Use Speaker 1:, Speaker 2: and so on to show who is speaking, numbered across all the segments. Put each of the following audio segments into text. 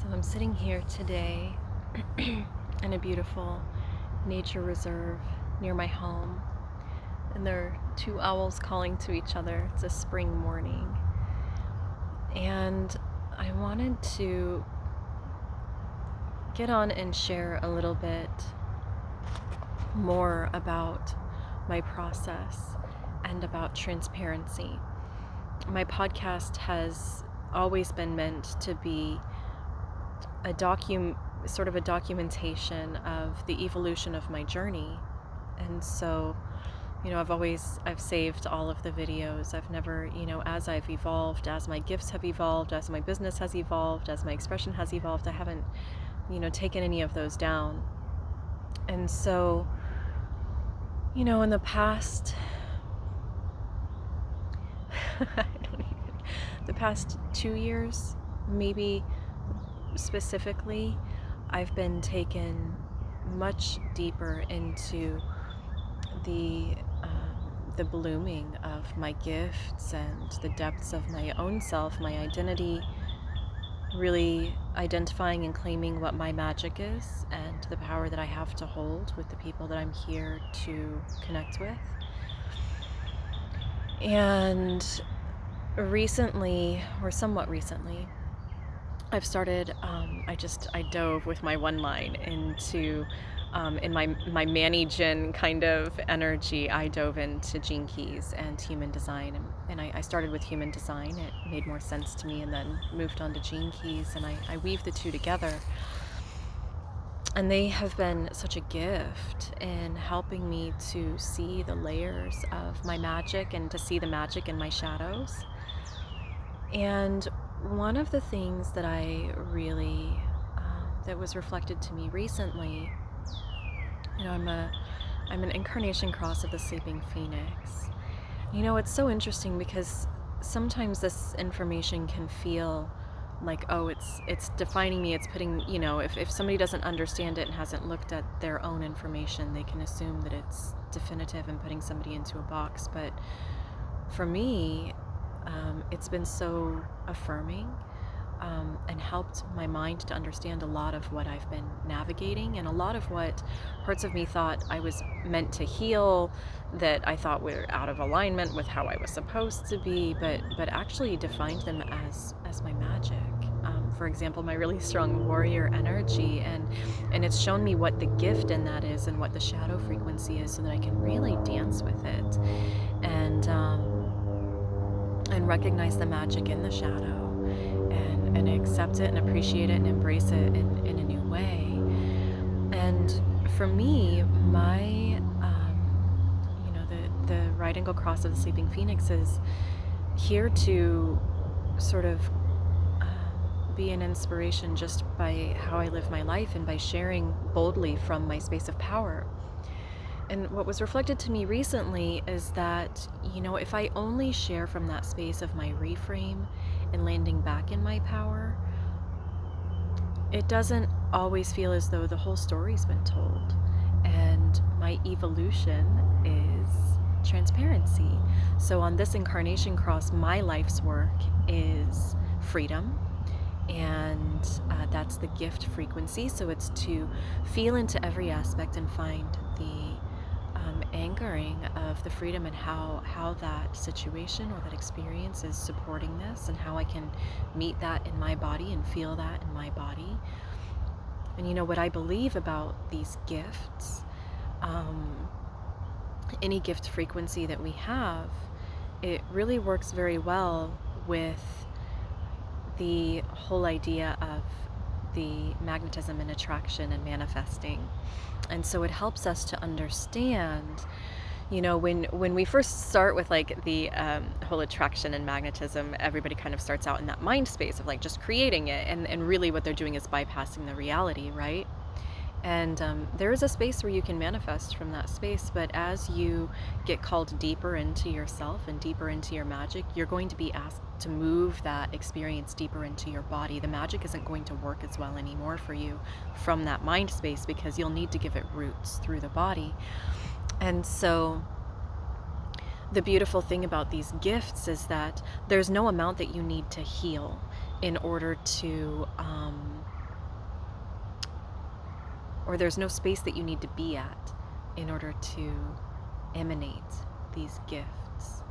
Speaker 1: So I'm sitting here today in a beautiful nature reserve near my home, and there are two owls calling to each other. It's a spring morning, and I wanted to get on and share a little bit more about my process and about transparency. My podcast has always been meant to be a documentation of the evolution of my journey. And so, I've saved all of the videos. I've never, as I've evolved, as my gifts have evolved, as my business has evolved, as my expression has evolved, I haven't, taken any of those down. And so, in the past, the past 2 years, maybe specifically, I've been taken much deeper into the blooming of my gifts and the depths of my own self, my identity, really identifying and claiming what my magic is and the power that I have to hold with the people that I'm here to connect with. And recently, or somewhat recently, I've started, I dove with my one line into, in my Manny Jin kind of energy, I dove into Gene Keys and human design. And I started with human design. It made more sense to me, and then moved on to Gene Keys, and I weave the two together. And they have been such a gift in helping me to see the layers of my magic and to see the magic in my shadows. And one of the things that I really, that was reflected to me recently, I'm an incarnation cross of the sleeping phoenix. It's so interesting because sometimes this information can feel like, oh, it's defining me. It's putting, if somebody doesn't understand it and hasn't looked at their own information, they can assume that it's definitive and putting somebody into a box. But for me, it's been so affirming, and helped my mind to understand a lot of what I've been navigating, and a lot of what parts of me thought I was meant to heal, that I thought were out of alignment with how I was supposed to be, but actually defined them as my magic. For example, my really strong warrior energy, and it's shown me what the gift in that is and what the shadow frequency is, so that I can really dance with it and recognize the magic in the shadow, and accept it and appreciate it and embrace it in a new way. And for me, my the right angle cross of the sleeping phoenix is here to sort of be an inspiration just by how I live my life and by sharing boldly from my space of power. And what was reflected to me recently is that, if I only share from that space of my reframe and landing back in my power, it doesn't always feel as though the whole story's been told. And my evolution is transparency. So on this incarnation cross, my life's work is freedom. And that's the gift frequency. So it's to feel into every aspect and find the anchoring of the freedom, and how that situation or that experience is supporting this, and how I can meet that in my body and feel that in my body. And what I believe about these gifts, any gift frequency that we have, it really works very well with the whole idea of the magnetism and attraction and manifesting. And so it helps us to understand, when we first start with like the whole attraction and magnetism, everybody kind of starts out in that mind space of like just creating it, and really what they're doing is bypassing the reality, right? And there is a space where you can manifest from that space, but as you get called deeper into yourself and deeper into your magic, you're going to be asked to move that experience deeper into your body. The magic isn't going to work as well anymore for you from that mind space, because you'll need to give it roots through the body. And so the beautiful thing about these gifts is that there's no amount that you need to heal in order to or there's no space that you need to be at in order to emanate these gifts.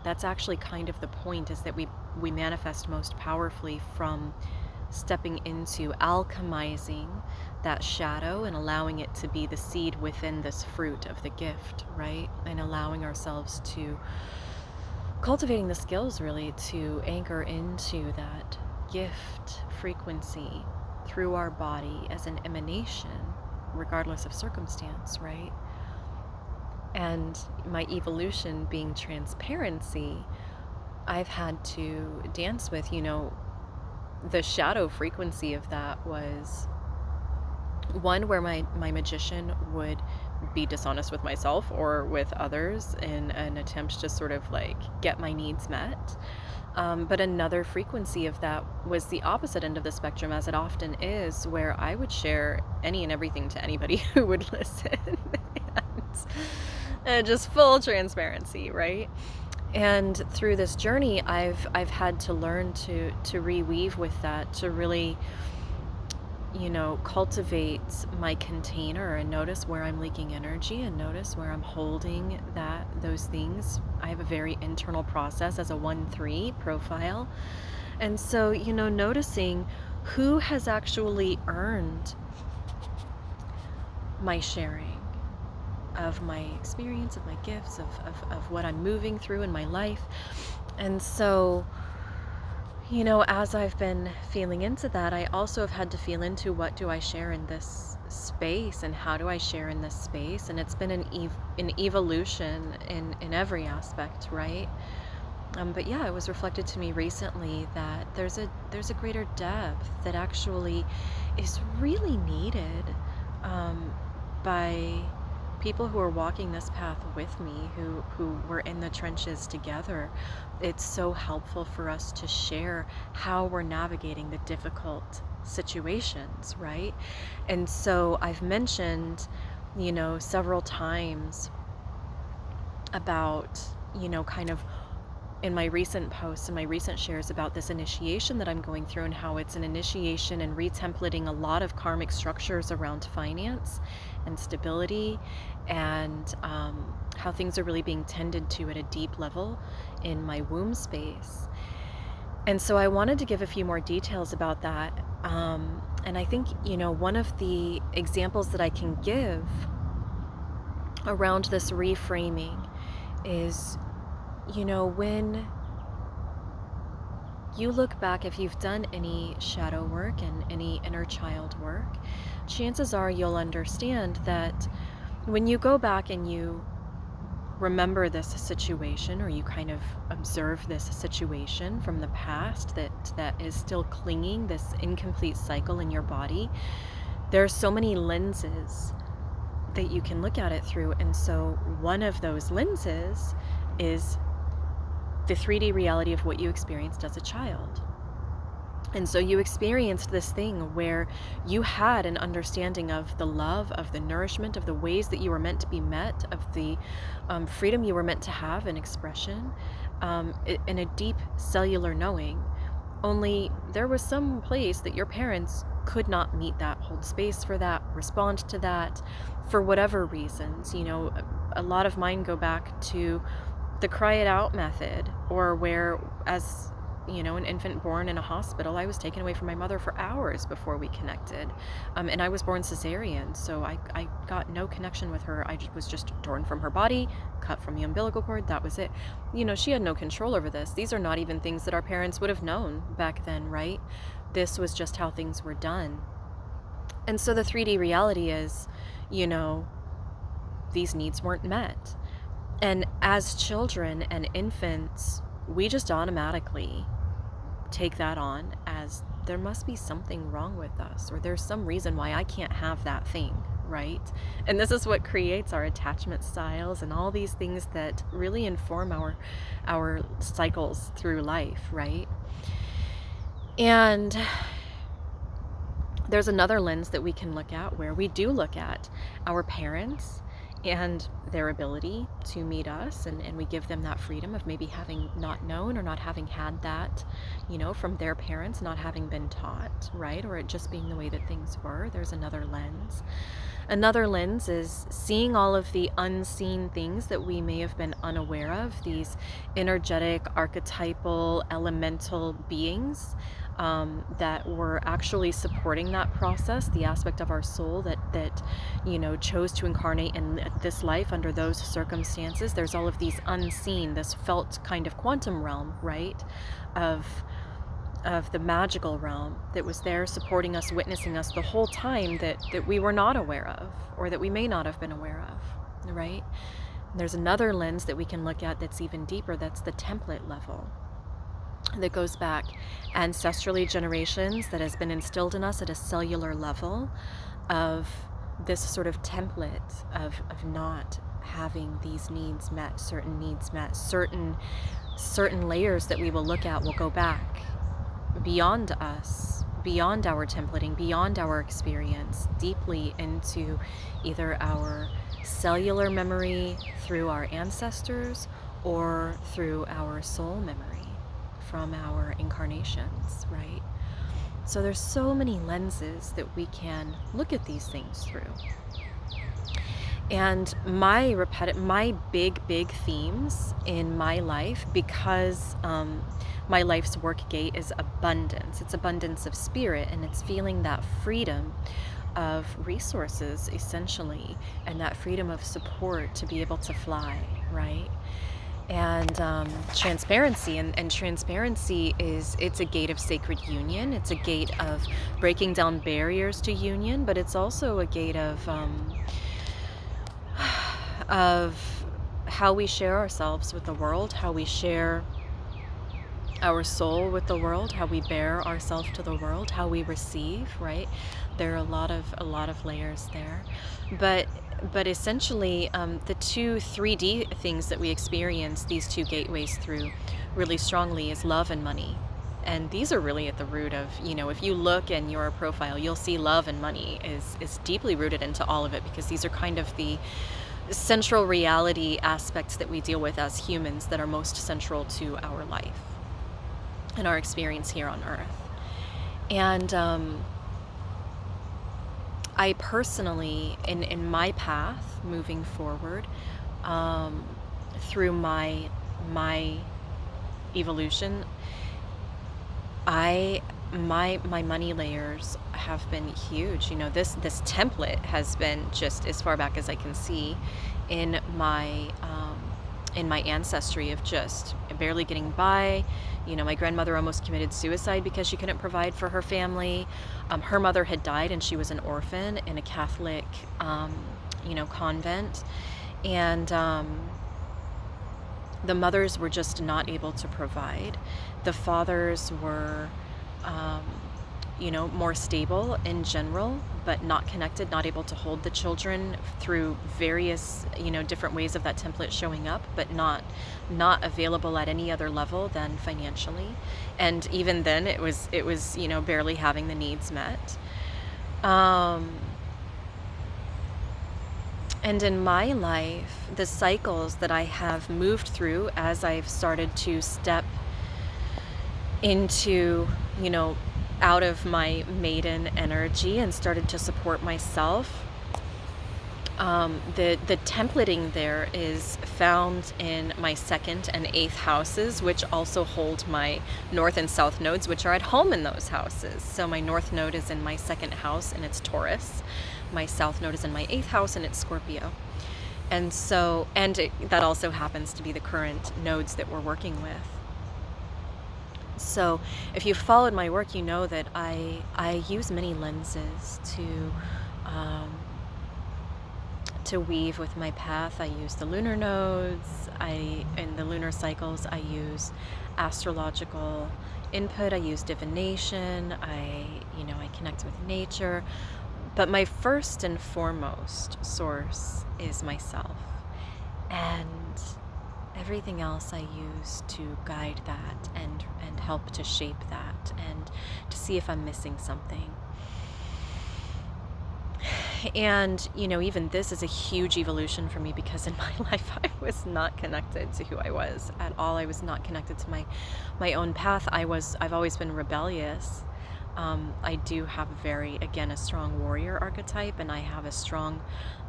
Speaker 1: That's actually kind of the point, is that we manifest most powerfully from stepping into alchemizing that shadow and allowing it to be the seed within this fruit of the gift, right? And allowing ourselves to cultivating the skills really to anchor into that gift frequency through our body as an emanation, regardless of circumstance, right? And my evolution being transparency, I've had to dance with, the shadow frequency of that was one where my magician would be dishonest with myself or with others in an attempt to sort of like get my needs met. But another frequency of that was the opposite end of the spectrum, as it often is, where I would share any and everything to anybody who would listen. And just full transparency, right? And through this journey, I've had to learn to reweave with that, to really, cultivate my container and notice where I'm leaking energy and notice where I'm holding those things. I have a very internal process as a 1-3 profile. And so, noticing who has actually earned my sharing of my experience, of my gifts, of what I'm moving through in my life. And so, as I've been feeling into that, I also have had to feel into what do I share in this space and how do I share in this space. And it's been an evolution in every aspect, right? But yeah, it was reflected to me recently that there's a greater depth that actually is really needed by people who are walking this path with me, who were in the trenches together. It's so helpful for us to share how we're navigating the difficult situations, right? And so I've mentioned, several times about, kind of in my recent posts and my recent shares about this initiation that I'm going through, and how it's an initiation and retemplating a lot of karmic structures around finance and stability, and how things are really being tended to at a deep level in my womb space. And so I wanted to give a few more details about that. And I think, one of the examples that I can give around this reframing is, when you look back, if you've done any shadow work and any inner child work, chances are you'll understand that when you go back and you remember this situation, or you kind of observe this situation from the past that is still clinging, this incomplete cycle in your body, there are so many lenses that you can look at it through. And so one of those lenses is the 3D reality of what you experienced as a child. And so you experienced this thing where you had an understanding of the love, of the nourishment, of the ways that you were meant to be met, of the freedom you were meant to have in expression, in a deep cellular knowing. Only there was some place that your parents could not meet that, hold space for that, respond to that, for whatever reasons. A lot of mine go back to the cry it out method, or where, as an infant born in a hospital, I was taken away from my mother for hours before we connected. And I was born cesarean, so I got no connection with her. I was just torn from her body, cut from the umbilical cord, that was it. She had no control over this. These are not even things that our parents would have known back then, right? This was just how things were done. And so the 3D reality is, these needs weren't met. And as children and infants, we just automatically take that on as there must be something wrong with us, or there's some reason why I can't have that thing, right? And this is what creates our attachment styles and all these things that really inform our cycles through life, right? And there's another lens that we can look at, where we do look at our parents and their ability to meet us, and we give them that freedom of maybe having not known or not having had that, from their parents, not having been taught, right? Or it just being the way that things were. There's another lens. Another lens is seeing all of the unseen things that we may have been unaware of, these energetic, archetypal, elemental beings that were actually supporting that process, the aspect of our soul that chose to incarnate in this life under those circumstances. There's all of these unseen, this felt kind of quantum realm, right, of the magical realm that was there supporting us, witnessing us the whole time that we were not aware of, or that we may not have been aware of, right? And there's another lens that we can look at that's even deeper. That's the template level, that goes back ancestrally generations, that has been instilled in us at a cellular level, of this sort of template of not having these needs met, certain needs met, certain layers that we will look at will go back beyond us, beyond our templating, beyond our experience, deeply into either our cellular memory through our ancestors or through our soul memory from our incarnations, right? So there's so many lenses that we can look at these things through. And my big themes in my life, because my life's work gate is abundance. It's abundance of spirit, and it's feeling that freedom of resources, essentially, and that freedom of support to be able to fly, right? And transparency, and transparency it's a gate of sacred union. It's a gate of breaking down barriers to union, but it's also a gate of how we share ourselves with the world, how we share our soul with the world, how we bear ourselves to the world, how we receive, right? There are a lot of layers there, but essentially the two 3D things that we experience these two gateways through really strongly is love and money. And these are really at the root of, if you look in your profile, you'll see love and money is deeply rooted into all of it, because these are kind of the central reality aspects that we deal with as humans that are most central to our life and our experience here on Earth. And I personally, in my path moving forward, through my evolution, my money layers have been huge. This template has been, just as far back as I can see, in my ancestry, of just barely getting by. My grandmother almost committed suicide because she couldn't provide for her family. Her mother had died, and she was an orphan in a Catholic convent, and the mothers were just not able to provide. The fathers were more stable in general, but not connected, not able to hold the children through various, different ways of that template showing up, but not available at any other level than financially. And even then it was, barely having the needs met. And in my life, the cycles that I have moved through as I've started to step into, out of my maiden energy and started to support myself, the templating there is found in my 2nd and 8th houses, which also hold my north and south nodes, which are at home in those houses. So my north node is in my 2nd house, and it's Taurus. My south node is in my 8th house, and it's Scorpio. And so, that also happens to be the current nodes that we're working with. So if you've followed my work, you know that I use many lenses to weave with my path. I use the lunar nodes. In the lunar cycles, I use astrological input. I use divination. I connect with nature. But my first and foremost source is myself. And everything else I use to guide that and help to shape that, and to see if I'm missing something. And, even this is a huge evolution for me because in my life I was not connected to who I was at all. I was not connected to my own path. I've always been rebellious. I do have again, a strong warrior archetype, and I have a strong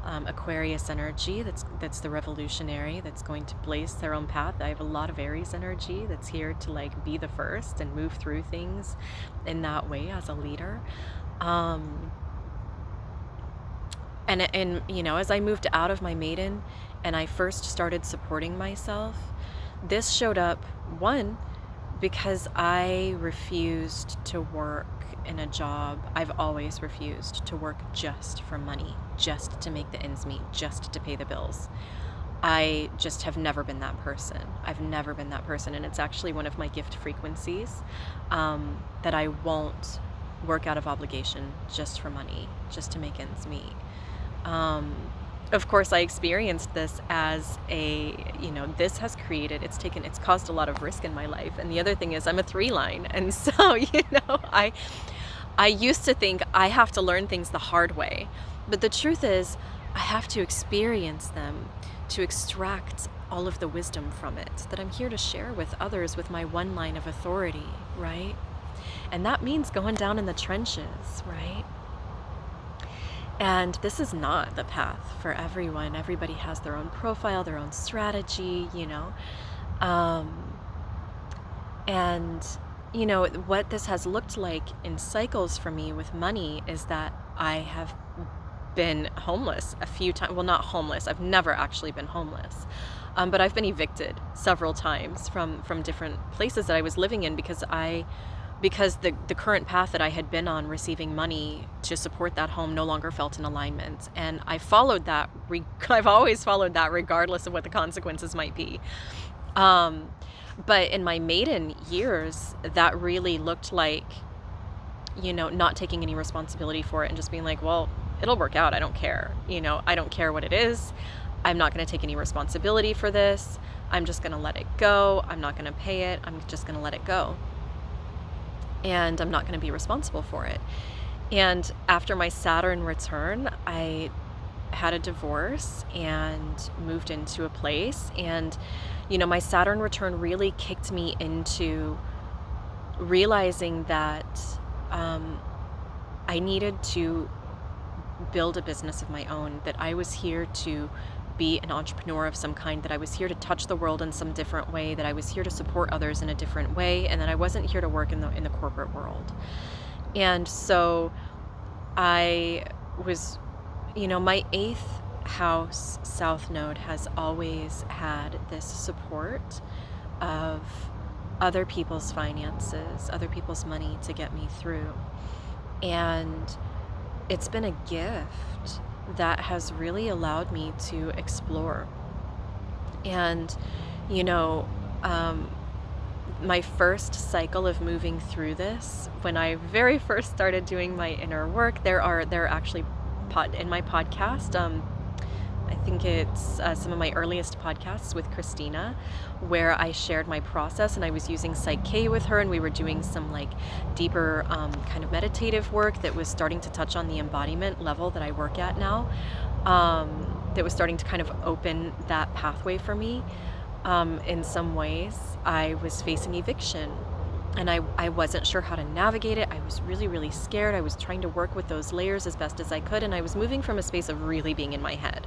Speaker 1: Aquarius energy that's the revolutionary, that's going to blaze their own path. I have a lot of Aries energy that's here to like be the first and move through things in that way as a leader. Um, and as I moved out of my maiden and I first started supporting myself, this showed up, one, because I refused to work in a job. I've always refused to work just for money, just to make the ends meet, just to pay the bills. I just have never been that person. I've never been that person. And it's actually one of my gift frequencies, that I won't work out of obligation just for money, just to make ends meet. Of course, I experienced this as this has it's caused a lot of risk in my life. And the other thing is I'm a 3-line. And so, I used to think I have to learn things the hard way. But the truth is I have to experience them to extract all of the wisdom from it that I'm here to share with others with my 1 line of authority, right? And that means going down in the trenches, right? And this is not the path for everyone. Everybody has their own profile, their own strategy, Um, and, what this has looked like in cycles for me with money is that I have been homeless a few times. Well, not homeless. I've never actually been homeless. But I've been evicted several times from different places that I was living in because the current path that I had been on, receiving money to support that home, no longer felt in alignment. And I followed that. I've always followed that regardless of what the consequences might be. But in my maiden years, that really looked like, not taking any responsibility for it and just being like, well, it'll work out. I don't care. I don't care what it is. I'm not going to take any responsibility for this. I'm just going to let it go. I'm not going to pay it. I'm just going to let it go. And I'm not going to be responsible for it. And after my Saturn return, I had a divorce and moved into a place. And, my Saturn return really kicked me into realizing that I needed to build a business of my own, that I was here to be an entrepreneur of some kind, that I was here to touch the world in some different way, that I was here to support others in a different way, and that I wasn't here to work in the corporate world. And so I was, my 8th house South Node has always had this support of other people's finances, other people's money to get me through. And it's been a gift that has really allowed me to explore. And, my first cycle of moving through this, when I very first started doing my inner work, there are actually in my podcast, I think it's some of my earliest podcasts with Christina, where I shared my process, and I was using Psych K with her, and we were doing some like deeper kind of meditative work that was starting to touch on the embodiment level that I work at now, that was starting to kind of open that pathway for me. In some ways, I was facing eviction, and I wasn't sure how to navigate it. I was really, really scared. I was trying to work with those layers as best as I could, and I was moving from a space of really being in my head.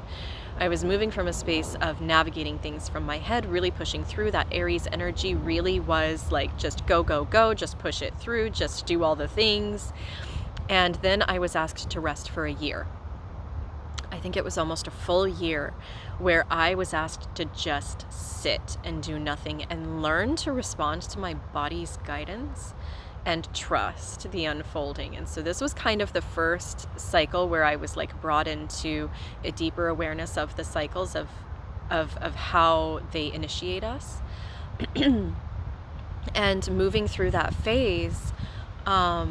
Speaker 1: I was moving from a space of navigating things from my head, really pushing through. That Aries energy really was like, just go, go, go, just push it through, just do all the things. And then I was asked to rest for a year. I think it was almost a full year where I was asked to just sit and do nothing and learn to respond to my body's guidance and trust the unfolding. And so this was kind of the first cycle where I was like brought into a deeper awareness of the cycles of how they initiate us. And moving through that phase, I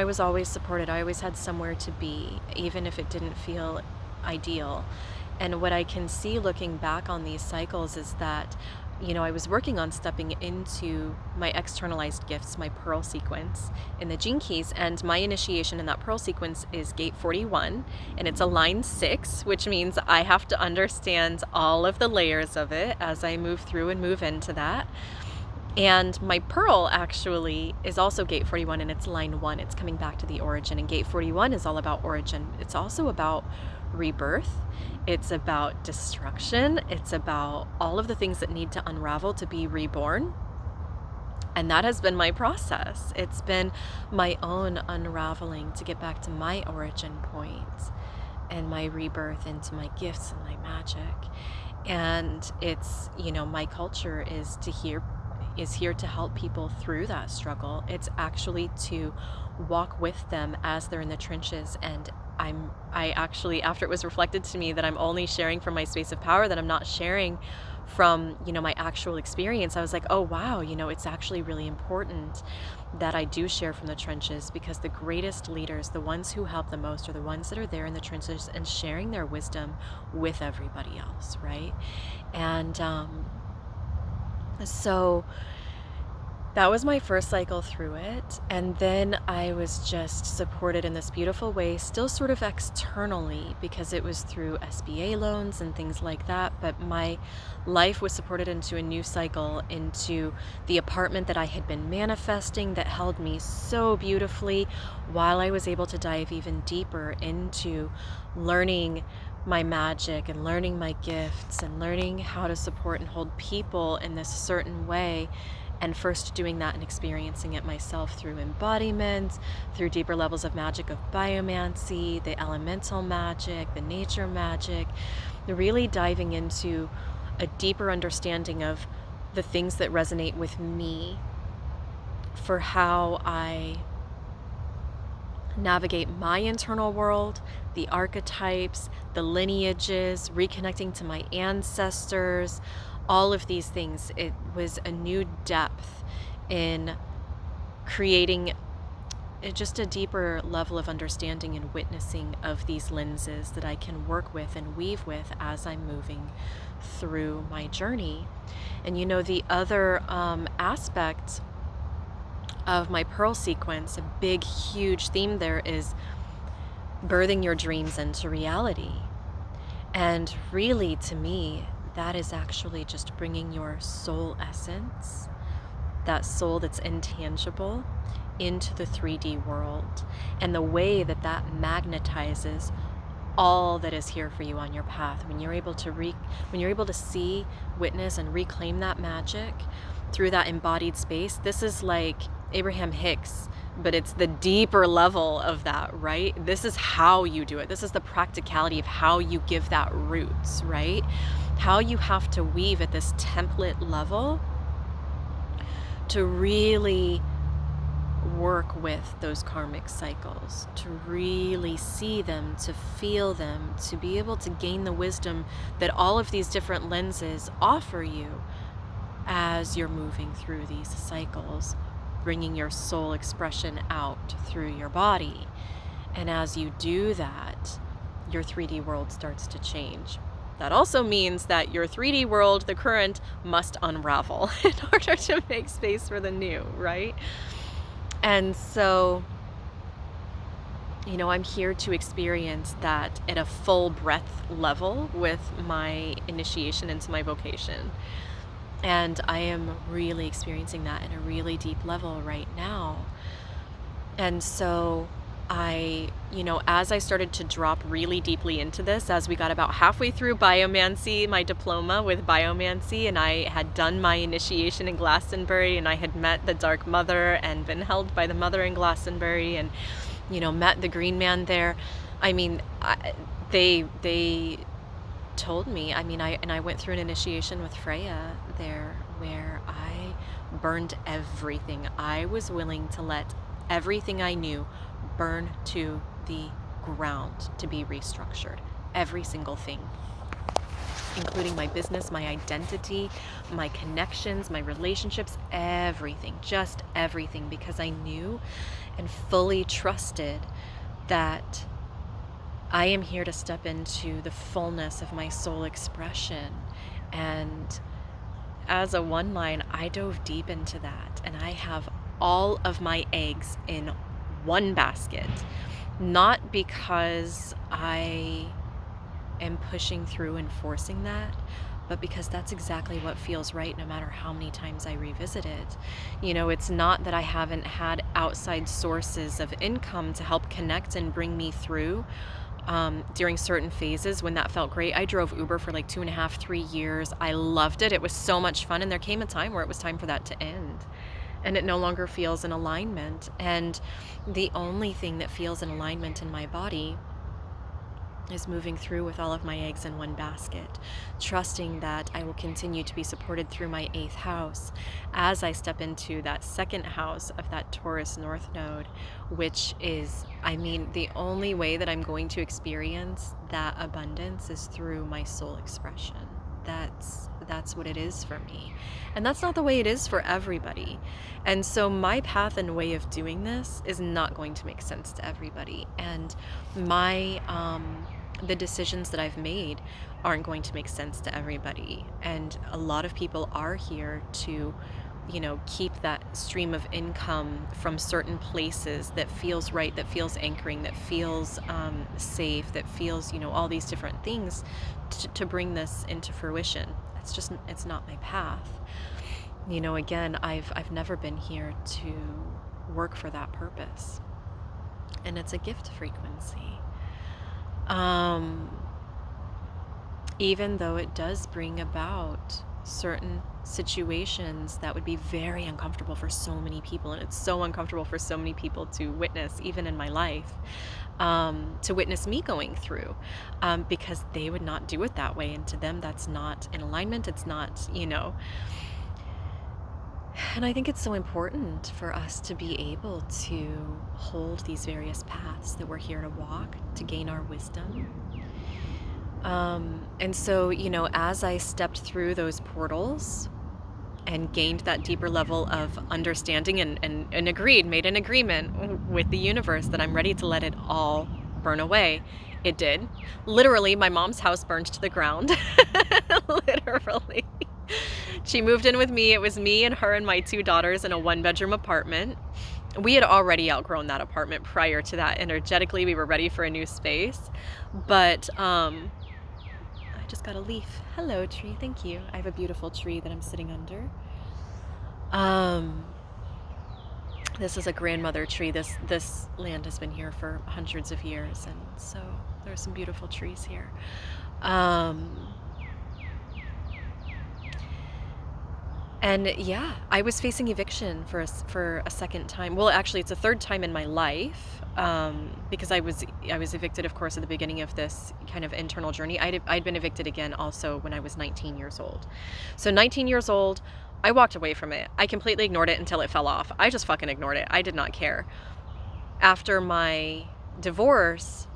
Speaker 1: was always supported. I always had somewhere to be, even if it didn't feel ideal. And what I can see looking back on these cycles is that I was working on stepping into my externalized gifts, my pearl sequence in the Gene Keys, and my initiation in that pearl sequence is gate 41, and it's a line 6, which means I have to understand all of the layers of it as I move through and move into that. And my pearl actually is also gate 41, and it's line 1. It's coming back to the origin, and gate 41 is all about origin. It's also about rebirth. It's about destruction. It's about all of the things that need to unravel to be reborn. And that has been my process. It's been my own unraveling to get back to my origin point and my rebirth into my gifts and my magic. And it's, my culture is here to help people through that struggle. It's actually to walk with them as they're in the trenches. And I actually, after it was reflected to me that I'm only sharing from my space of power, that I'm not sharing from, my actual experience, I was like, oh wow, it's actually really important that I do share from the trenches, because the greatest leaders, the ones who help the most, are the ones that are there in the trenches and sharing their wisdom with everybody else, right? And so that was my first cycle through it. And then I was just supported in this beautiful way, still sort of externally, because it was through SBA loans and things like that. But my life was supported into a new cycle, into the apartment that I had been manifesting, that held me so beautifully, while I was able to dive even deeper into learning my magic and learning my gifts and learning how to support and hold people in this certain way. And first doing that and experiencing it myself through embodiment, through deeper levels of magic of biomancy, the elemental magic, the nature magic, really diving into a deeper understanding of the things that resonate with me for how I navigate my internal world, the archetypes, the lineages, reconnecting to my ancestors, all of these things. It was a new depth in creating just a deeper level of understanding and witnessing of these lenses that I can work with and weave with as I'm moving through my journey. And the other aspect of my pearl sequence, a big, huge theme there, is birthing your dreams into reality. And really, to me, that is actually just bringing your soul essence, that soul that's intangible, into the 3D world, and the way that that magnetizes all that is here for you on your path. When you're able to see, witness, and reclaim that magic through that embodied space, this is like Abraham Hicks, but it's the deeper level of that, right? This is how you do it. This is the practicality of how you give that roots, right? How you have to weave at this template level to really work with those karmic cycles, to really see them, to feel them, to be able to gain the wisdom that all of these different lenses offer you as you're moving through these cycles, bringing your soul expression out through your body. And as you do that, your 3D world starts to change. That also means that your 3D world, the current, must unravel in order to make space for the new, right? And so, I'm here to experience that at a full breadth level with my initiation into my vocation. And I am really experiencing that in a really deep level right now. And so as I started to drop really deeply into this, as we got about halfway through biomancy, my diploma with biomancy, and I had done my initiation in Glastonbury, and I had met the Dark Mother and been held by the Mother in Glastonbury, and, met the Green Man there. They told me, I went through an initiation with Freya there, where I burned everything. I was willing to let everything I knew burn to the ground to be restructured. Every single thing, including my business, my identity, my connections, my relationships, everything, just everything, because I knew and fully trusted that I am here to step into the fullness of my soul expression and as a one line, I dove deep into that, and I have all of my eggs in one basket. Not because I am pushing through and forcing that, but because that's exactly what feels right no matter how many times I revisit it. It's not that I haven't had outside sources of income to help connect and bring me through during certain phases when that felt great. I drove Uber for like 2.5, 3 years. I loved it. It was so much fun. And there came a time where it was time for that to end. And it no longer feels in alignment. And the only thing that feels in alignment in my body is moving through with all of my eggs in one basket, trusting that I will continue to be supported through my 8th house as I step into that 2nd house of that Taurus North Node, which is, the only way that I'm going to experience that abundance is through my soul expression. That's what it is for me. And that's not the way it is for everybody. And so my path and way of doing this is not going to make sense to everybody. And my the decisions that I've made aren't going to make sense to everybody. And a lot of people are here to keep that stream of income from certain places that feels right, that feels anchoring, that feels safe, that feels, all these different things to bring this into fruition. It's not my path. Again, I've never been here to work for that purpose. And it's a gift frequency. Even though it does bring about certain situations that would be very uncomfortable for so many people, and it's so uncomfortable for so many people to witness, even in my life, to witness me going through, because they would not do it that way, and to them that's not in alignment. It's not, and I think it's so important for us to be able to hold these various paths that we're here to walk, to gain our wisdom. And so, as I stepped through those portals and gained that deeper level of understanding and made an agreement with the universe that I'm ready to let it all burn away, it did. Literally, my mom's house burned to the ground. Literally. She moved in with me. It was me and her and my 2 daughters in a 1-bedroom apartment. We had already outgrown that apartment prior to that. Energetically, we were ready for a new space. But I just got a leaf. Hello, tree. Thank you. I have a beautiful tree that I'm sitting under. This is a grandmother tree. This land has been here for hundreds of years, and so there's some beautiful trees here. And yeah, I was facing eviction for a second time. Well, actually, it's a third time in my life, because I was evicted, of course, at the beginning of this kind of internal journey. I'd been evicted again also when I was 19 years old. So 19 years old, I walked away from it. I completely ignored it until it fell off. I just fucking ignored it. I did not care. After my divorce,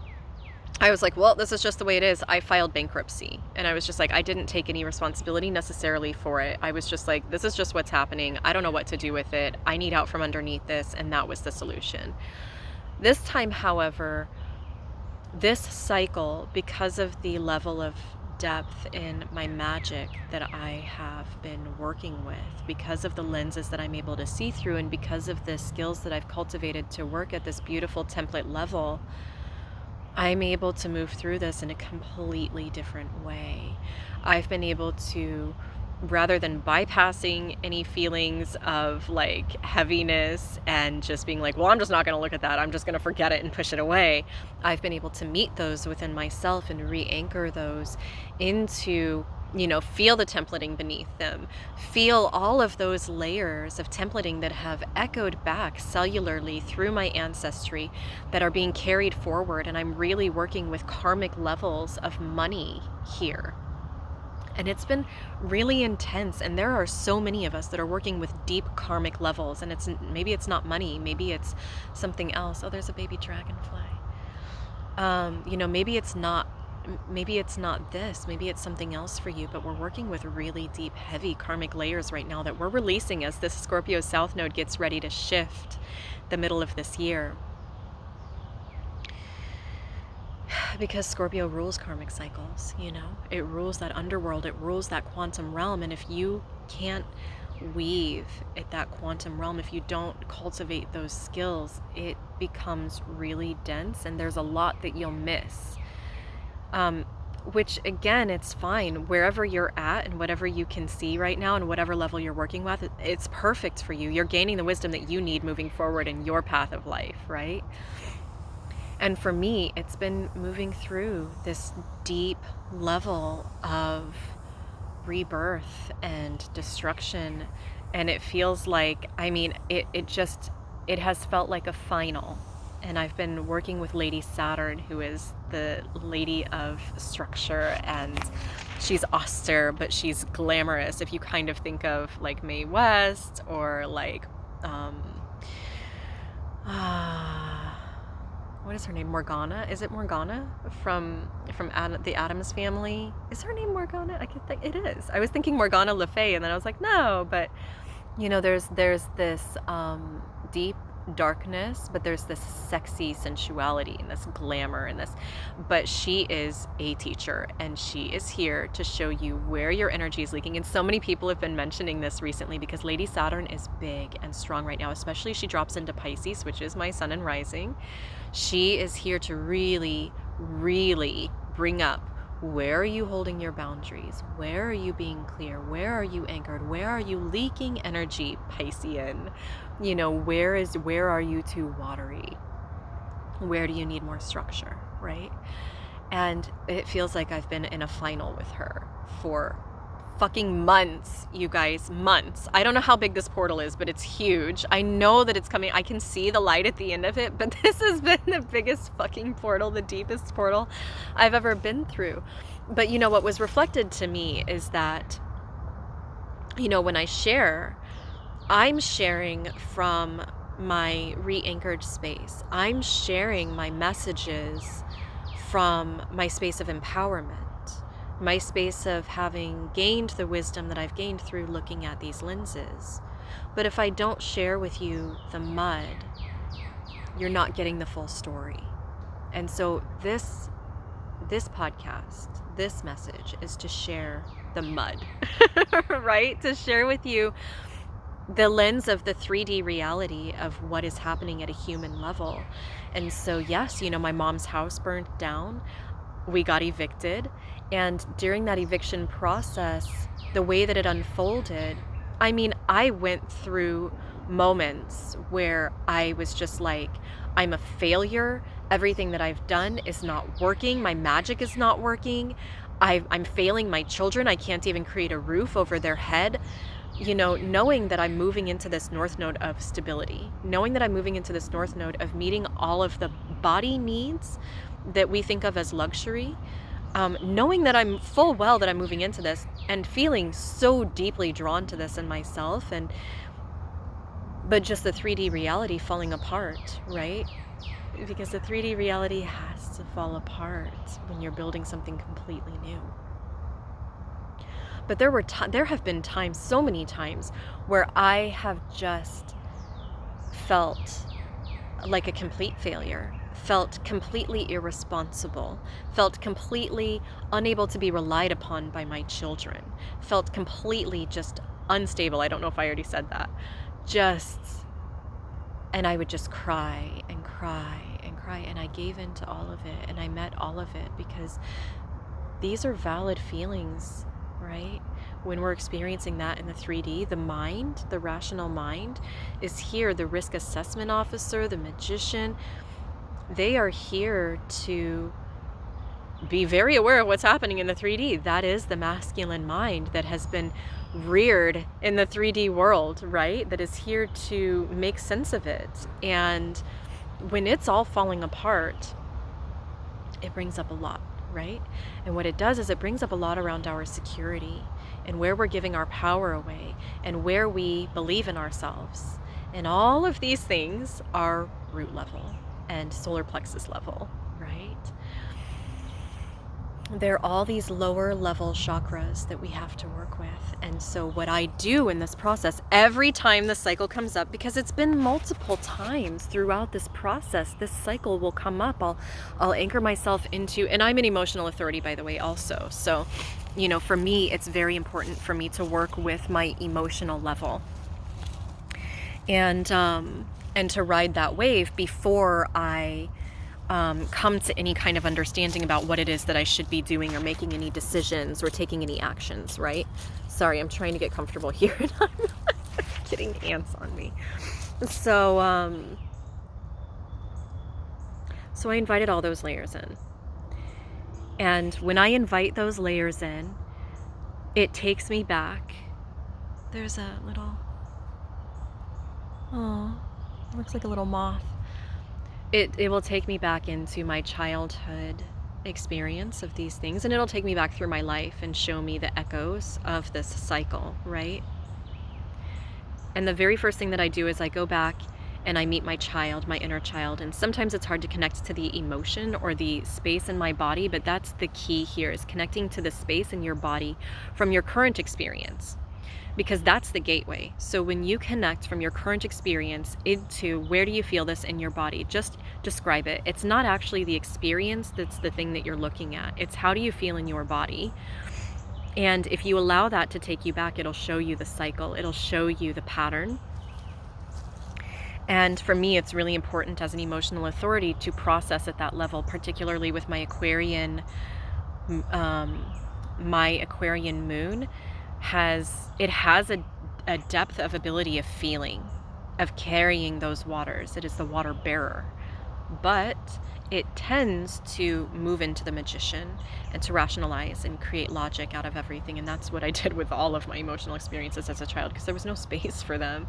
Speaker 1: I was like, well, this is just the way it is. I filed bankruptcy. And I was just like, I didn't take any responsibility necessarily for it. I was just like, this is just what's happening. I don't know what to do with it. I need out from underneath this. And that was the solution. This time, however, this cycle, because of the level of depth in my magic that I have been working with, because of the lenses that I'm able to see through, and because of the skills that I've cultivated to work at this beautiful template level, I'm able to move through this in a completely different way. I've been able to, rather than bypassing any feelings of like heaviness and just being like, well, I'm just not going to look at that, I'm just going to forget it and push it away, I've been able to meet those within myself and re-anchor those into, feel the templating beneath them, feel all of those layers of templating that have echoed back cellularly through my ancestry that are being carried forward. And I'm really working with karmic levels of money here. And it's been really intense. And there are so many of us that are working with deep karmic levels. And maybe it's not money. Maybe it's something else. Oh, there's a baby dragonfly. Maybe it's not this, maybe it's something else for you, but we're working with really deep, heavy karmic layers right now that we're releasing as this Scorpio South Node gets ready to shift the middle of this year. Because Scorpio rules karmic cycles, it rules that underworld, it rules that quantum realm. And if you can't weave at that quantum realm, if you don't cultivate those skills, it becomes really dense and there's a lot that you'll miss. Which again, it's fine wherever you're at and whatever you can see right now and whatever level you're working with, it's perfect for you. You're gaining the wisdom that you need moving forward in your path of life, right? And for me, it's been moving through this deep level of rebirth and destruction. And it feels like, I mean, it has felt like a final. And I've been working with Lady Saturn, who is the lady of structure, and she's austere, but she's glamorous. If you kind of think of like Mae West or like, what is her name? Morgana? Is it Morgana from the Addams Family? Is her name Morgana? I could think it is. I was thinking Morgana Le Fay, and then I was like, no. But you know, there's this deep darkness, but there's this sexy sensuality and this glamour and this. But she is a teacher, and she is here to show you where your energy is leaking. And so many people have been mentioning this recently because Lady Saturn is big and strong right now, especially she drops into Pisces, which is my sun and rising. She is here to really, really bring up, where are you holding your boundaries? Where are you being clear? Where are you anchored? Where are you leaking energy, Piscean? You know, where are you too watery? Where do you need more structure, right? And it feels like I've been in a final with her for fucking months, you guys, months. I don't know how big this portal is, but it's huge. I know that it's coming. I can see the light at the end of it, but this has been the biggest fucking portal, the deepest portal I've ever been through. But you know, what was reflected to me is that, you know, when I share, I'm sharing from my re-anchored space. I'm sharing my messages from my space of empowerment, my space of having gained the wisdom that I've gained through looking at these lenses. But if I don't share with you the mud, you're not getting the full story. And so this podcast, this message is to share the mud, right? To share with you the lens of the 3D reality of what is happening at a human level. And so, yes, you know, my mom's house burnt down. We got evicted. And during that eviction process, the way that it unfolded, I mean, I went through moments where I was just like, I'm a failure. Everything that I've done is not working. My magic is not working. I'm failing my children. I can't even create a roof over their head. You know, knowing that I'm moving into this north node of stability, knowing that I'm moving into this north node of meeting all of the body needs that we think of as luxury, knowing that I'm full well that I'm moving into this and feeling so deeply drawn to this in myself, but just the 3D reality falling apart, right? Because the 3D reality has to fall apart when you're building something completely new. But there have been times, so many times, where I have just felt like a complete failure, felt completely irresponsible, felt completely unable to be relied upon by my children, felt completely just unstable. I don't know if I already said that. And I would just cry and cry and cry, and I gave in to all of it, and I met all of it, because these are valid feelings, right? When we're experiencing that in the 3D, the mind, the rational mind, is here. The risk assessment officer, the magician, they are here to be very aware of what's happening in the 3D. That is the masculine mind that has been reared in the 3D world, right? That is here to make sense of it. And when it's all falling apart, it brings up a lot, right? And what it does is it brings up a lot around our security and where we're giving our power away and where we believe in ourselves. And all of these things are root level and solar plexus level, right? there are all these lower level chakras that we have to work with. And so what I do in this process, every time the cycle comes up, because it's been multiple times throughout this process, this cycle will come up. I'll anchor myself into, and I'm an emotional authority, by the way, also. So, for me, it's very important for me to work with my emotional level and to ride that wave before I come to any kind of understanding about what it is that I should be doing or making any decisions or taking any actions, right? Sorry, I'm trying to get comfortable here and I'm getting ants on me. So I invited all those layers in. And when I invite those layers in, it takes me back. There's a little, looks like a little moth. It will take me back into my childhood experience of these things, and it'll take me back through my life and show me the echoes of this cycle, right? And the very first thing that I do is I go back and I meet my child, my inner child, and sometimes it's hard to connect to the emotion or the space in my body, but that's the key here, is connecting to the space in your body from your current experience. Because that's the gateway. So when you connect from your current experience into where do you feel this in your body, just describe it. It's not actually the experience that's the thing that you're looking at. It's how do you feel in your body. And if you allow that to take you back, it'll show you the cycle. It'll show you the pattern. And for me, it's really important as an emotional authority to process at that level, particularly with my Aquarian moon. It has a depth of ability of feeling, of carrying those waters. It is the water bearer, but it tends to move into the magician and to rationalize and create logic out of everything. And that's what I did with all of my emotional experiences as a child, because there was no space for them.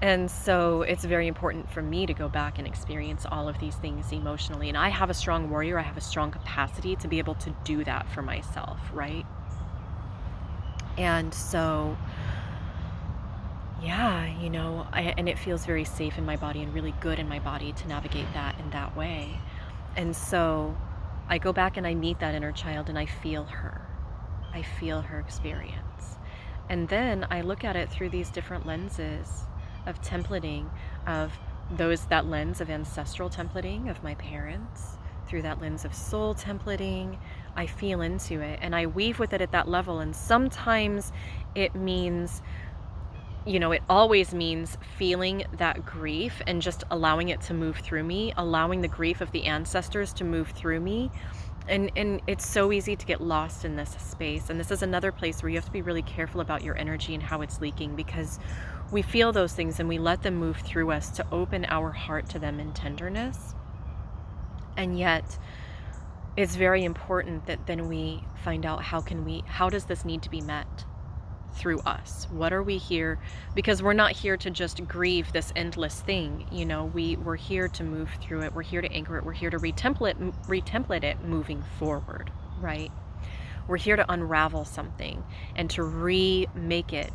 Speaker 1: And so it's very important for me to go back and experience all of these things emotionally. And I have a strong warrior. I have a strong capacity to be able to do that for myself, right? And so, yeah, and it feels very safe in my body and really good in my body to navigate that in that way. And so I go back and I meet that inner child and I feel her. I feel her experience. And then I look at it through these different lenses of templating, that lens of ancestral templating of my parents, through that lens of soul templating. I feel into it and I weave with it at that level. And sometimes it means, it always means feeling that grief and just allowing it to move through me, allowing the grief of the ancestors to move through me. And it's so easy to get lost in this space. And this is another place where you have to be really careful about your energy and how it's leaking, because we feel those things and we let them move through us to open our heart to them in tenderness. And yet it's very important that then we find out how does this need to be met through us? What are we here? Because we're not here to just grieve this endless thing. We're here to move through it. We're here to anchor it. We're here to retemplate it moving forward, right? We're here to unravel something and to remake it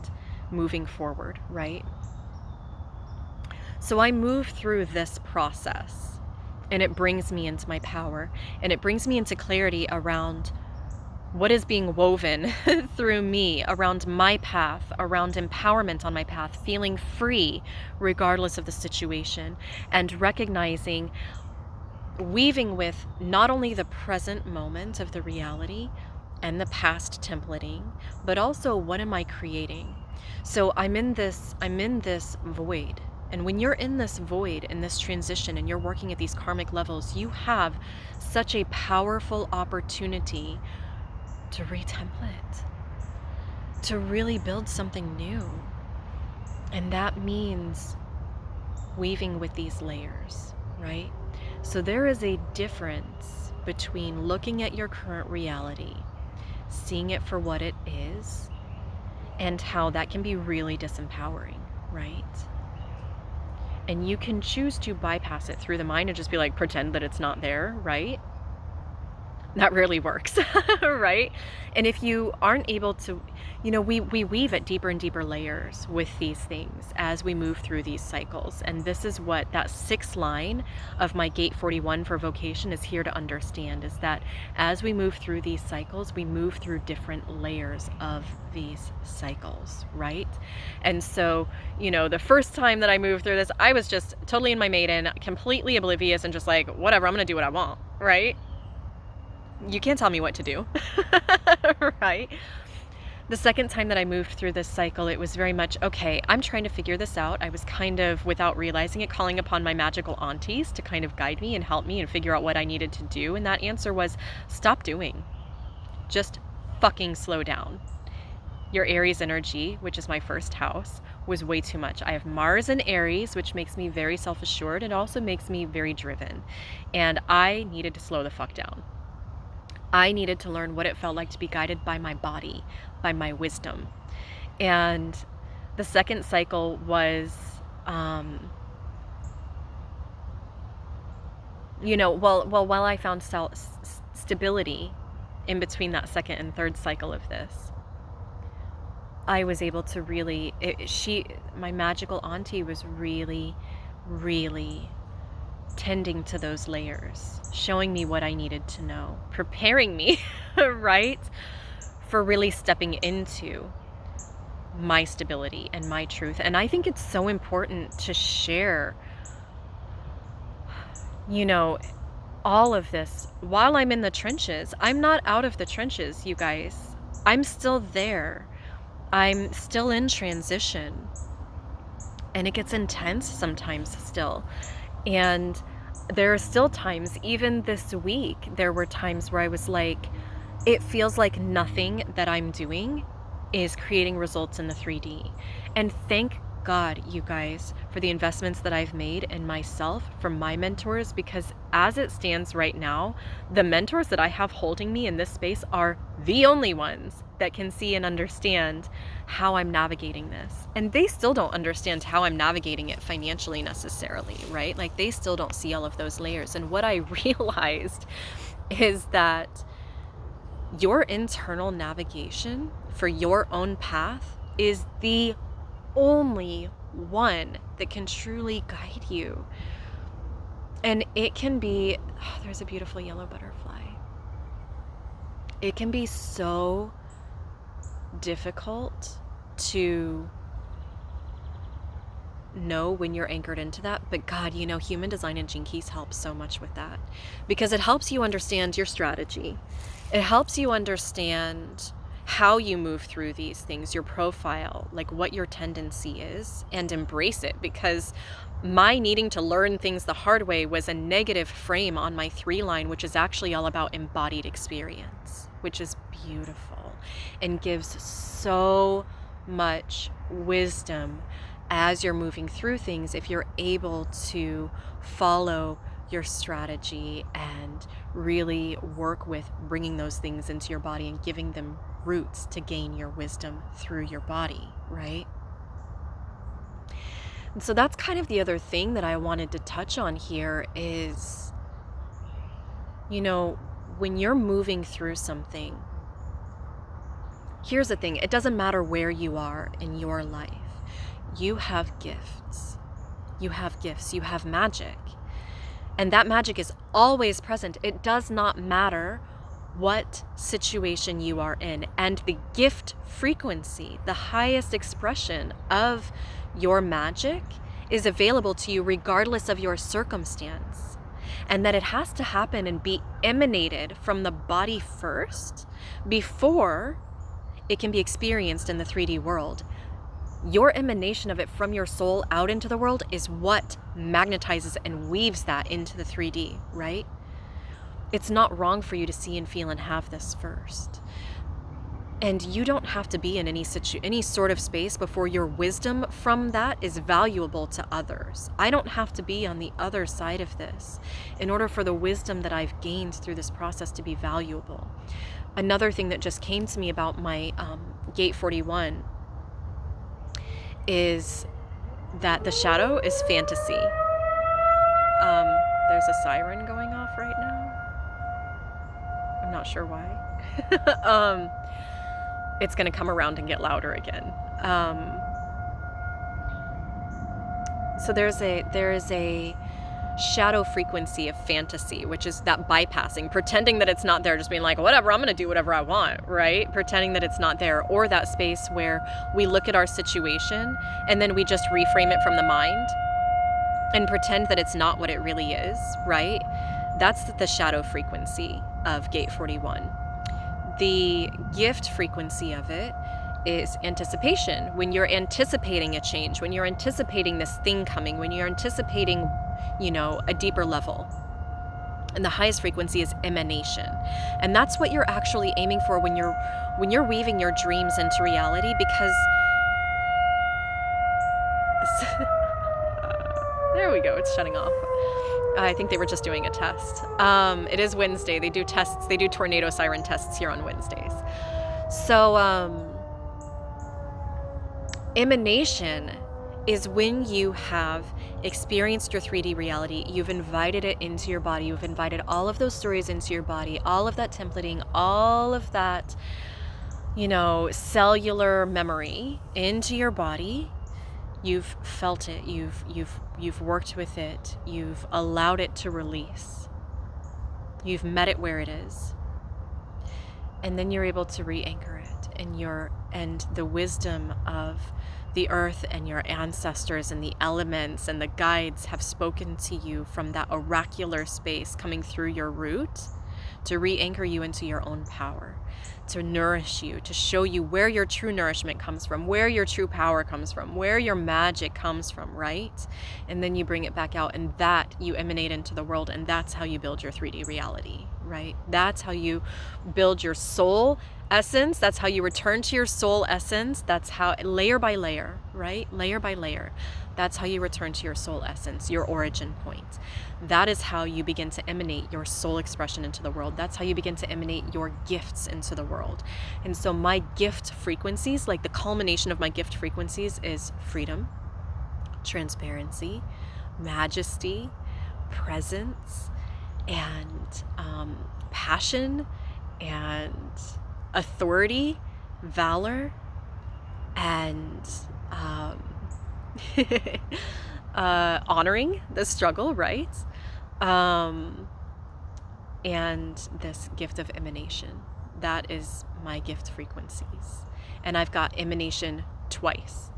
Speaker 1: moving forward, right? So I move through this process and it brings me into my power and it brings me into clarity around what is being woven through me, around my path, around empowerment on my path, feeling free regardless of the situation, and recognizing, weaving with not only the present moment of the reality and the past templating, but also what am I creating? So I'm in this void. And when you're in this void, in this transition, and you're working at these karmic levels, you have such a powerful opportunity to retemplate, to really build something new. And that means weaving with these layers, right? So there is a difference between looking at your current reality, seeing it for what it is, and how that can be really disempowering, right? And you can choose to bypass it through the mind and just be like, pretend that it's not there, right? That rarely works, right? And if you aren't able to, we weave at deeper and deeper layers with these things as we move through these cycles. And this is what that sixth line of my gate 41 for vocation is here to understand, is that as we move through these cycles, we move through different layers of these cycles, right? And so, the first time that I moved through this, I was just totally in my maiden, completely oblivious and just like, whatever, I'm going to do what I want, right? You can't tell me what to do, right? The second time that I moved through this cycle, it was very much, okay, I'm trying to figure this out. I was kind of, without realizing it, calling upon my magical aunties to kind of guide me and help me and figure out what I needed to do. And that answer was, stop doing. Just fucking slow down. Your Aries energy, which is my first house, was way too much. I have Mars in Aries, which makes me very self-assured. It also makes me very driven. And I needed to slow the fuck down. I needed to learn what it felt like to be guided by my body, by my wisdom. And the second cycle was, while I found stability in between that second and third cycle of this, I was able to really, my magical auntie was really, really tending to those layers, showing me what I needed to know, preparing me, right, for really stepping into my stability and my truth. And I think it's so important to share, all of this while I'm in the trenches. I'm not out of the trenches, you guys. I'm still there. I'm still in transition. And it gets intense sometimes still. And there are still times, even this week, there were times where I was like, it feels like nothing that I'm doing is creating results in the 3D. And thank God, you guys, for the investments that I've made in myself from my mentors, because as it stands right now, the mentors that I have holding me in this space are the only ones that can see and understand how I'm navigating this. And they still don't understand how I'm navigating it financially necessarily, right? Like, they still don't see all of those layers. And what I realized is that your internal navigation for your own path is the only one that can truly guide you. And it can be, there's a beautiful yellow butterfly. It can be so difficult to know when you're anchored into that, but God, human design and Gene Keys helps so much with that, because it helps you understand your strategy. It helps you understand how you move through these things, your profile, like what your tendency is, and embrace it. Because my needing to learn things the hard way was a negative frame on my 3 line, which is actually all about embodied experience, which is beautiful and gives so much wisdom as you're moving through things, if you're able to follow your strategy and really work with bringing those things into your body and giving them roots to gain your wisdom through your body, right? And so that's kind of the other thing that I wanted to touch on here is, when you're moving through something, here's the thing, it doesn't matter where you are in your life. You have gifts. You have gifts. You have magic. And that magic is always present. It does not matter what situation you are in. And the gift frequency, the highest expression of your magic, is available to you regardless of your circumstance. And that it has to happen and be emanated from the body first before it can be experienced in the 3D world. Your emanation of it from your soul out into the world is what magnetizes and weaves that into the 3D, right? It's not wrong for you to see and feel and have this first. And you don't have to be in any sort of space before your wisdom from that is valuable to others. I don't have to be on the other side of this in order for the wisdom that I've gained through this process to be valuable. Another thing that just came to me about my gate 41 is that the shadow is fantasy. There's a siren going off right now. not sure why. um, it's going to come around and get louder again. So there's a shadow frequency of fantasy, which is that bypassing, pretending that it's not there, just being like, whatever, I'm going to do whatever I want, right? Pretending that it's not there, or that space where we look at our situation and then we just reframe it from the mind and pretend that it's not what it really is, right? That's the shadow frequency of gate 41. The gift frequency of it is anticipation. When you're anticipating a change, when you're anticipating this thing coming, when you're anticipating, a deeper level. And the highest frequency is emanation. And that's what you're actually aiming for when you're weaving your dreams into reality, because there we go, it's shutting off. I think they were just doing a test. It is Wednesday. They do tests. They do tornado siren tests here on Wednesdays. So, emanation is when you have experienced your 3D reality, you've invited it into your body, you've invited all of those stories into your body, all of that templating, all of that, cellular memory into your body. You've felt it, you've worked with it, you've allowed it to release. You've met it where it is. And then you're able to re-anchor it, and the wisdom of the earth and your ancestors and the elements and the guides have spoken to you from that oracular space coming through your root to re-anchor you into your own power, to nourish you, to show you where your true nourishment comes from, where your true power comes from, where your magic comes from, right? And then you bring it back out, and that you emanate into the world, and that's how you build your 3D reality, right? That's how you build your soul essence. That's how you return to your soul essence. That's how, layer by layer, right? Layer by layer. That's how you return to your soul essence, your origin point. That is how you begin to emanate your soul expression into the world. That's how you begin to emanate your gifts into the world. And so my gift frequencies, like the culmination of my gift frequencies, is freedom, transparency, majesty, presence, and passion, and authority, valor, and honoring the struggle, right? And this gift of emanation. That is my gift frequencies. And I've got emanation twice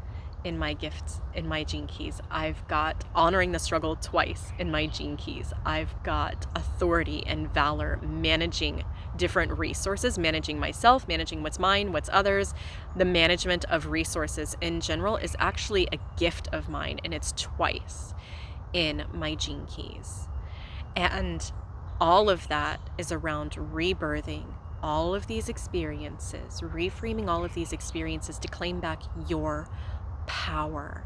Speaker 1: in my gifts, in my gene keys. I've got honoring the struggle twice in my gene keys. I've got authority and valor, managing different resources, managing myself, managing what's mine, what's others. The management of resources in general is actually a gift of mine, and it's twice in my gene keys. And all of that is around rebirthing all of these experiences, reframing all of these experiences to claim back your power,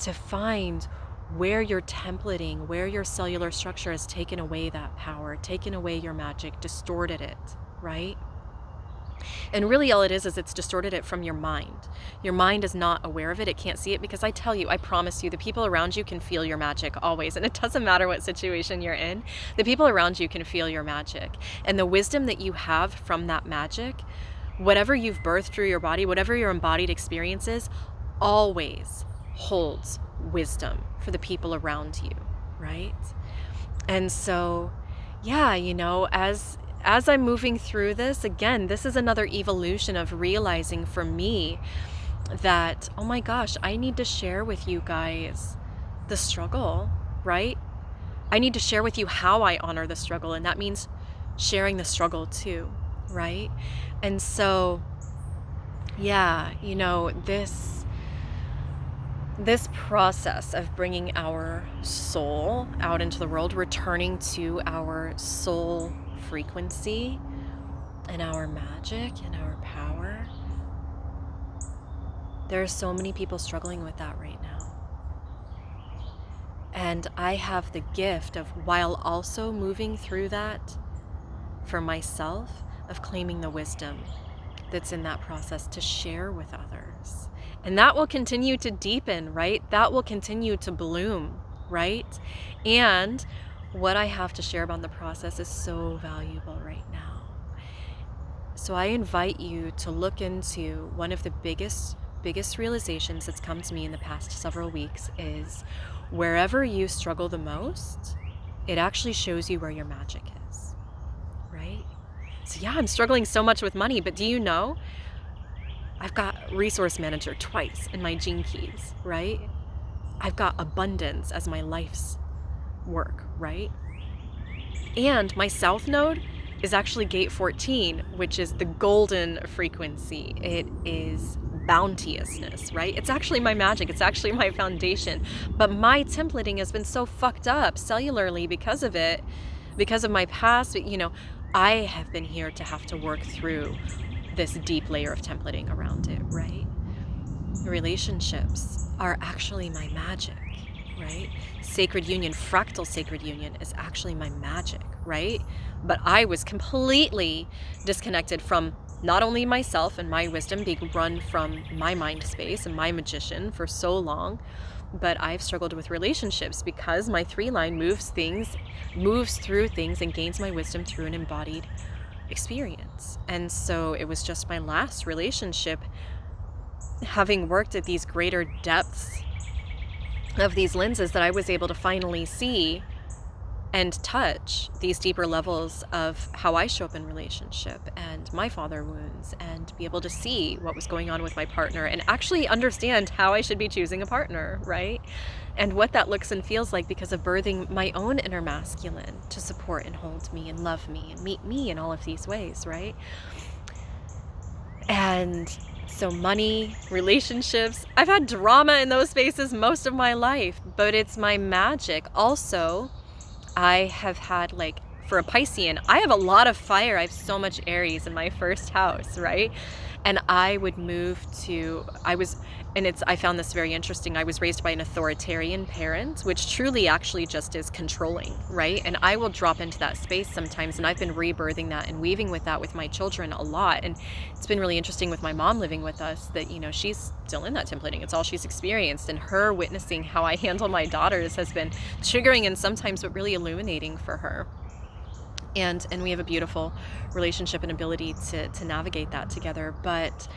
Speaker 1: to find where your templating, where your cellular structure has taken away that power, taken away your magic, distorted it, right? And really all it is it's distorted it from your mind. Your mind is not aware of it. It can't see it, because I tell you, I promise you, the people around you can feel your magic always. And it doesn't matter what situation you're in. The people around you can feel your magic. And the wisdom that you have from that magic, whatever you've birthed through your body, whatever your embodied experience is, always holds wisdom for the people around you, right? And so, yeah, as I'm moving through this, again, this is another evolution of realizing for me that, oh my gosh, I need to share with you guys the struggle, right? I need to share with you how I honor the struggle, and that means sharing the struggle too, right? And so, yeah, this process of bringing our soul out into the world, returning to our soul frequency and our magic and our power, there are so many people struggling with that right now. And I have the gift of, while also moving through that for myself, of claiming the wisdom that's in that process to share with others. And that will continue to deepen, right? That will continue to bloom, right? And what I have to share about the process is so valuable right now. So I invite you to look into one of the biggest realizations that's come to me in the past several weeks is wherever you struggle the most, it actually shows you where your magic is, right? So yeah, I'm struggling so much with money, but do you know I've got resource manager twice in my gene keys, right? I've got abundance as my life's work, right? And my south node is actually gate 14, which is the golden frequency. It is bounteousness, right? It's actually my magic. It's actually my foundation. But my templating has been so fucked up cellularly because of it, because of my past. I have been here to have to work through this deep layer of templating around it, right? Relationships are actually my magic, right? Sacred union, fractal sacred union is actually my magic, right? But I was completely disconnected from not only myself and my wisdom, being run from my mind space and my magician for so long, but I've struggled with relationships because my 3 line moves through things and gains my wisdom through an embodied experience. And so it was just my last relationship, having worked at these greater depths of these lenses, that I was able to finally see and touch these deeper levels of how I show up in relationship and my father wounds, and be able to see what was going on with my partner and actually understand how I should be choosing a partner, right? And what that looks and feels like because of birthing my own inner masculine to support and hold me and love me and meet me in all of these ways, right? And so money, relationships, I've had drama in those spaces most of my life, but it's my magic. Also, I have had, for a Piscean, I have a lot of fire. I have so much Aries in my first house, right? And I found this very interesting. I was raised by an authoritarian parent, which truly actually just is controlling, right? And I will drop into that space sometimes, and I've been rebirthing that and weaving with that with my children a lot. And it's been really interesting with my mom living with us that, she's still in that templating. It's all she's experienced, and her witnessing how I handle my daughters has been triggering and sometimes but really illuminating for her. And we have a beautiful relationship and ability to navigate that together. But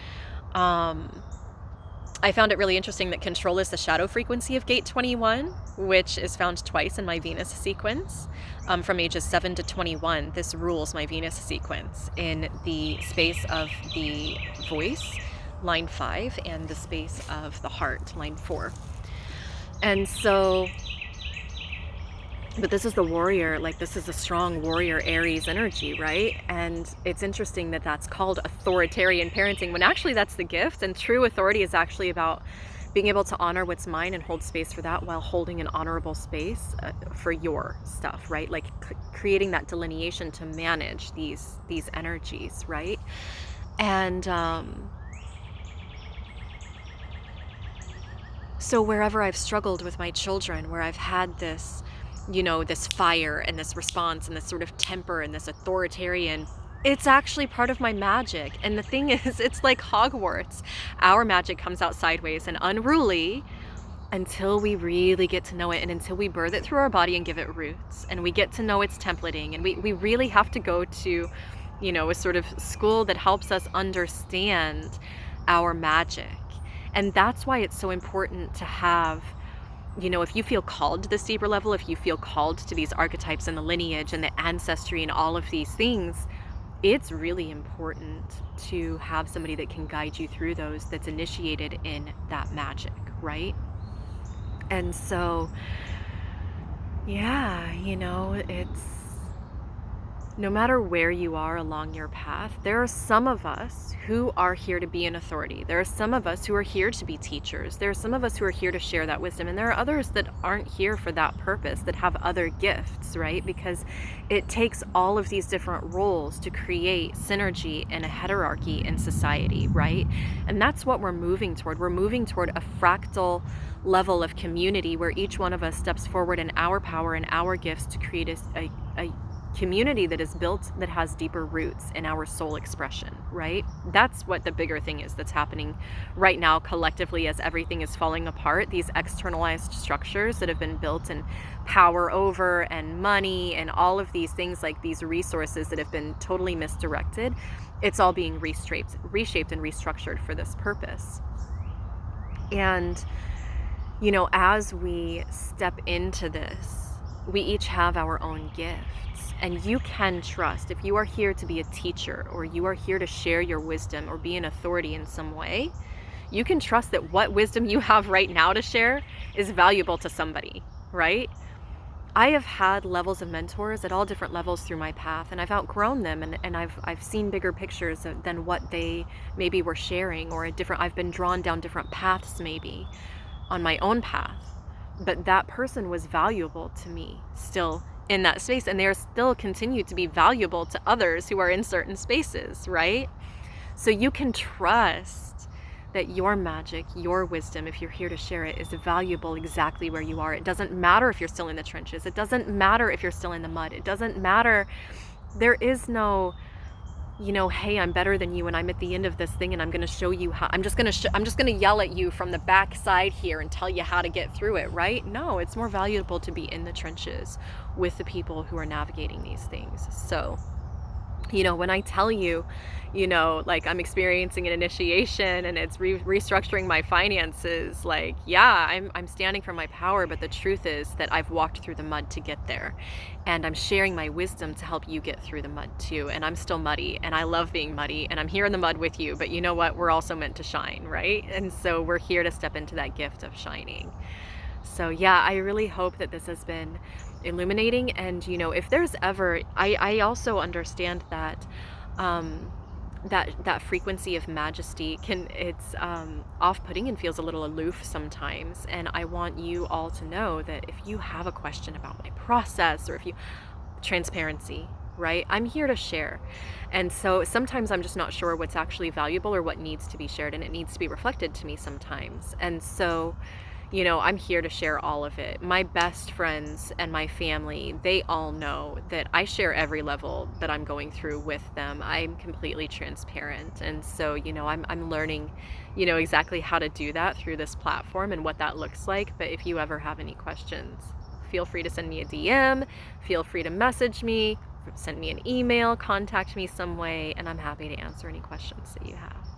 Speaker 1: I found it really interesting that control is the shadow frequency of gate 21, which is found twice in my Venus sequence. From ages 7 to 21, this rules my Venus sequence in the space of the voice, line 5, and the space of the heart, line 4. And so, but this is the warrior, this is a strong warrior Aries energy, right? And it's interesting that that's called authoritarian parenting, when actually that's the gift. And true authority is actually about being able to honor what's mine and hold space for that while holding an honorable space for your stuff, right? Creating that delineation to manage these energies, right? And so wherever I've struggled with my children, where I've had this this fire and this response and this sort of temper and this authoritarian, it's actually part of my magic. And the thing is, it's like Hogwarts. Our magic comes out sideways and unruly until we really get to know it, and until we birth it through our body and give it roots, and we get to know its templating. And we really have to go to, a sort of school that helps us understand our magic. And that's why it's so important to have, if you feel called to this deeper level, if you feel called to these archetypes and the lineage and the ancestry and all of these things, it's really important to have somebody that can guide you through those, that's initiated in that magic, right? And so, yeah, it's, no matter where you are along your path, there are some of us who are here to be an authority. There are some of us who are here to be teachers. There are some of us who are here to share that wisdom. And there are others that aren't here for that purpose, that have other gifts, right? Because it takes all of these different roles to create synergy and a hierarchy in society, right? And that's what we're moving toward. We're moving toward a fractal level of community where each one of us steps forward in our power and our gifts to create a community that is built, that has deeper roots in our soul expression, right? That's what the bigger thing is that's happening right now collectively as everything is falling apart. These externalized structures that have been built, and power over and money and all of these things, these resources that have been totally misdirected. it's all being reshaped and restructured for this purpose. And, as we step into this, we each have our own gifts. And you can trust, if you are here to be a teacher, or you are here to share your wisdom or be an authority in some way, you can trust that what wisdom you have right now to share is valuable to somebody, right? I have had levels of mentors at all different levels through my path, and I've outgrown them, and I've seen bigger pictures than what they maybe were sharing, or I've been drawn down different paths maybe on my own path. But that person was valuable to me still in that space, and they are still continue to be valuable to others who are in certain spaces, right? So you can trust that your magic, your wisdom, if you're here to share it, is valuable exactly where you are. It doesn't matter if you're still in the trenches. It doesn't matter if you're still in the mud. It doesn't matter. There is no, hey, I'm better than you and I'm at the end of this thing and I'm going to show you how. I'm just going to yell at you from the back side here and tell you how to get through it, right? No, it's more valuable to be in the trenches with the people who are navigating these things. So, when I tell you, like I'm experiencing an initiation and it's restructuring my finances, like, yeah, I'm standing for my power, but the truth is that I've walked through the mud to get there, and I'm sharing my wisdom to help you get through the mud too. And I'm still muddy, and I love being muddy, and I'm here in the mud with you, but you know what? We're also meant to shine, right? And so we're here to step into that gift of shining. So yeah, I really hope that this has been illuminating. And if there's ever, I also understand that that frequency of majesty it's off-putting and feels a little aloof sometimes. And I want you all to know that if you have a question about my process, or if you transparency, right? I'm here to share. And so sometimes I'm just not sure what's actually valuable or what needs to be shared, and it needs to be reflected to me sometimes. And so I'm here to share all of it. My best friends and my family, they all know that I share every level that I'm going through with them. I'm completely transparent. And so, I'm learning, exactly how to do that through this platform and what that looks like. But if you ever have any questions, feel free to send me a DM, feel free to message me, send me an email, contact me some way, and I'm happy to answer any questions that you have.